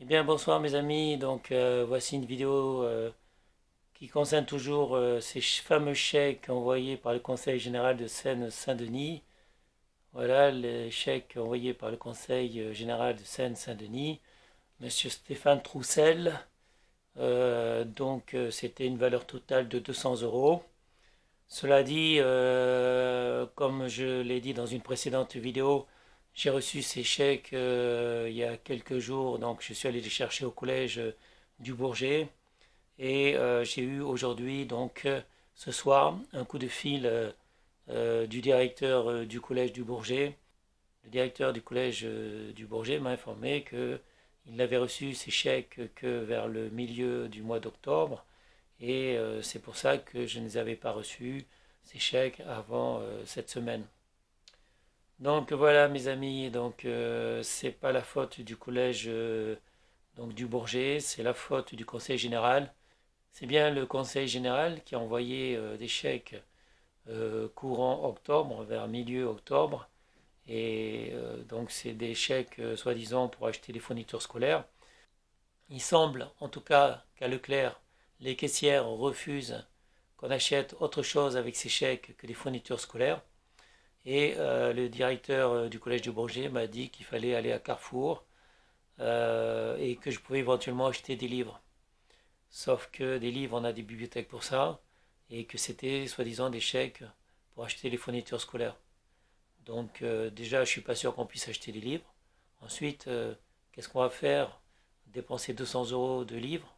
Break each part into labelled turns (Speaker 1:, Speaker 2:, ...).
Speaker 1: Eh bien, bonsoir mes amis. Voici une vidéo qui concerne toujours ces fameux chèques envoyés par le Conseil général de Seine-Saint-Denis. Voilà les chèques envoyés par le Conseil général de Seine-Saint-Denis, Monsieur Stéphane Troussel. C'était une valeur totale de 200 euros. Cela dit, comme je l'ai dit dans une précédente vidéo, j'ai reçu ces chèques il y a quelques jours, donc je suis allé les chercher au collège du Bourget et j'ai eu aujourd'hui, ce soir, un coup de fil du directeur du collège du Bourget. Le directeur du collège du Bourget m'a informé qu'il n'avait reçu ces chèques que vers le milieu du mois d'octobre et c'est pour ça que je ne les avais pas reçus, ces chèques, avant cette semaine. Donc voilà mes amis, c'est pas la faute du collège du Bourget, c'est la faute du conseil général. C'est bien le conseil général qui a envoyé des chèques courant octobre, vers milieu octobre, et donc c'est des chèques soi-disant pour acheter des fournitures scolaires. Il semble en tout cas qu'à Leclerc, les caissières refusent qu'on achète autre chose avec ces chèques que des fournitures scolaires. Et le directeur du collège du Bourget m'a dit qu'il fallait aller à Carrefour et que je pouvais éventuellement acheter des livres. Sauf que des livres, on a des bibliothèques pour ça, et que c'était soi-disant des chèques pour acheter les fournitures scolaires. Déjà, je ne suis pas sûr qu'on puisse acheter des livres. Ensuite, qu'est-ce qu'on va faire? Dépenser 200 euros de livres,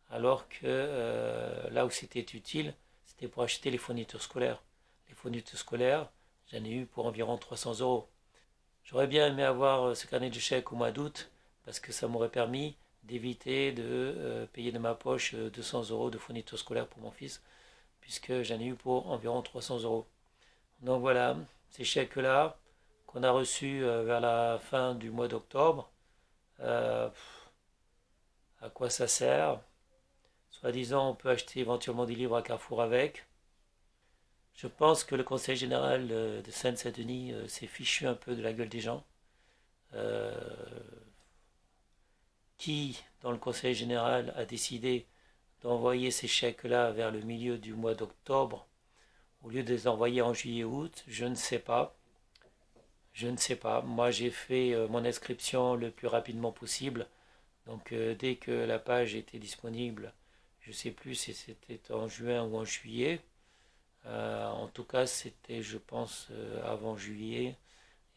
Speaker 1: alors que là où c'était utile, c'était pour acheter les fournitures scolaires. Les fournitures scolaires, j'en ai eu pour environ 300 euros. J'aurais bien aimé avoir ce carnet de chèques au mois d'août, parce que ça m'aurait permis d'éviter de payer de ma poche 200 euros de fournitures scolaires pour mon fils, puisque j'en ai eu pour environ 300 euros. Donc voilà, ces chèques-là qu'on a reçus vers la fin du mois d'octobre, euh, à quoi ça sert? Soi-disant, on peut acheter éventuellement des livres à Carrefour avec. Je pense que le Conseil général de Seine-Saint-Denis s'est fichu un peu de la gueule des gens. Euh, qui, dans le Conseil général, a décidé d'envoyer ces chèques-là vers le milieu du mois d'octobre au lieu de les envoyer en juillet-août, je ne sais pas. Je ne sais pas. Moi, j'ai fait mon inscription le plus rapidement possible. Dès que la page était disponible, je ne sais plus si c'était en juin ou en juillet. En tout cas, c'était, je pense, avant juillet.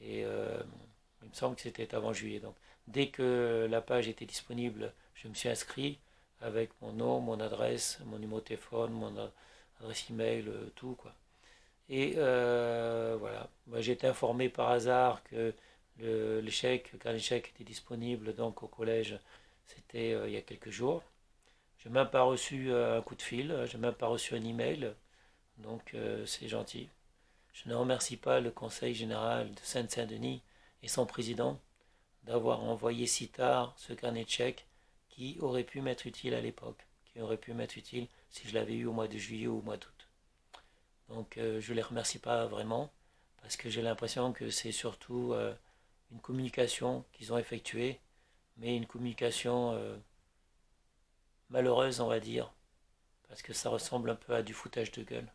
Speaker 1: Et il me semble que c'était avant juillet. Donc, dès que la page était disponible, je me suis inscrit avec mon nom, mon adresse, mon numéro de téléphone, mon adresse email, tout quoi. Et voilà, moi, j'ai été informé par hasard que quand l'échec était disponible donc au collège, c'était il y a quelques jours. Je n'ai même pas reçu un coup de fil, je n'ai même pas reçu un email, c'est gentil. Je ne remercie pas le Conseil général de Seine-Saint-Denis et son président d'avoir envoyé si tard ce carnet de chèques qui aurait pu m'être utile à l'époque, qui aurait pu m'être utile si je l'avais eu au mois de juillet ou au mois d'août. Je ne les remercie pas vraiment parce que j'ai l'impression que c'est surtout une communication qu'ils ont effectuée, mais une communication malheureuse on va dire, parce que ça ressemble un peu à du foutage de gueule.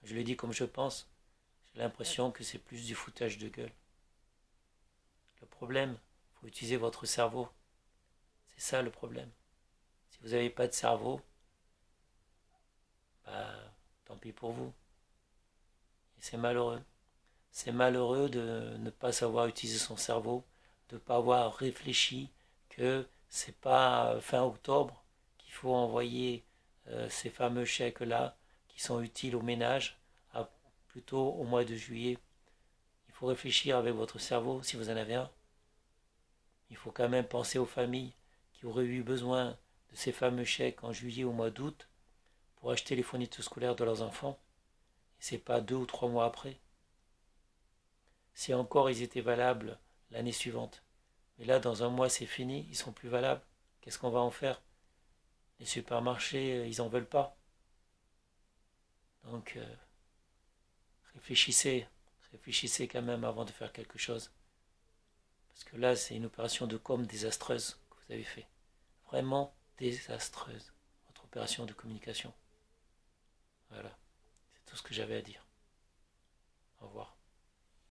Speaker 1: Je le dis comme je pense, j'ai l'impression que c'est plus du foutage de gueule. Le problème, il faut utiliser votre cerveau. C'est ça le problème. Si vous n'avez pas de cerveau, bah tant pis pour vous. Et c'est malheureux. C'est malheureux de ne pas savoir utiliser son cerveau, de ne pas avoir réfléchi que c'est pas fin octobre qu'il faut envoyer ces fameux chèques-là qui sont utiles au ménage, plutôt au mois de juillet. Il faut réfléchir avec votre cerveau si vous en avez un. Il faut quand même penser aux familles qui auraient eu besoin de ces fameux chèques en juillet ou au mois d'août pour acheter les fournitures scolaires de leurs enfants. Et c'est pas 2 ou 3 mois après. Si encore ils étaient valables l'année suivante. Mais là, dans un mois, c'est fini, ils sont plus valables. Qu'est-ce qu'on va en faire? Les supermarchés, ils en veulent pas. Donc, réfléchissez, réfléchissez quand même avant de faire quelque chose. Parce que là, c'est une opération de com désastreuse que vous avez fait. Vraiment désastreuse, votre opération de communication. Voilà, c'est tout ce que j'avais à dire.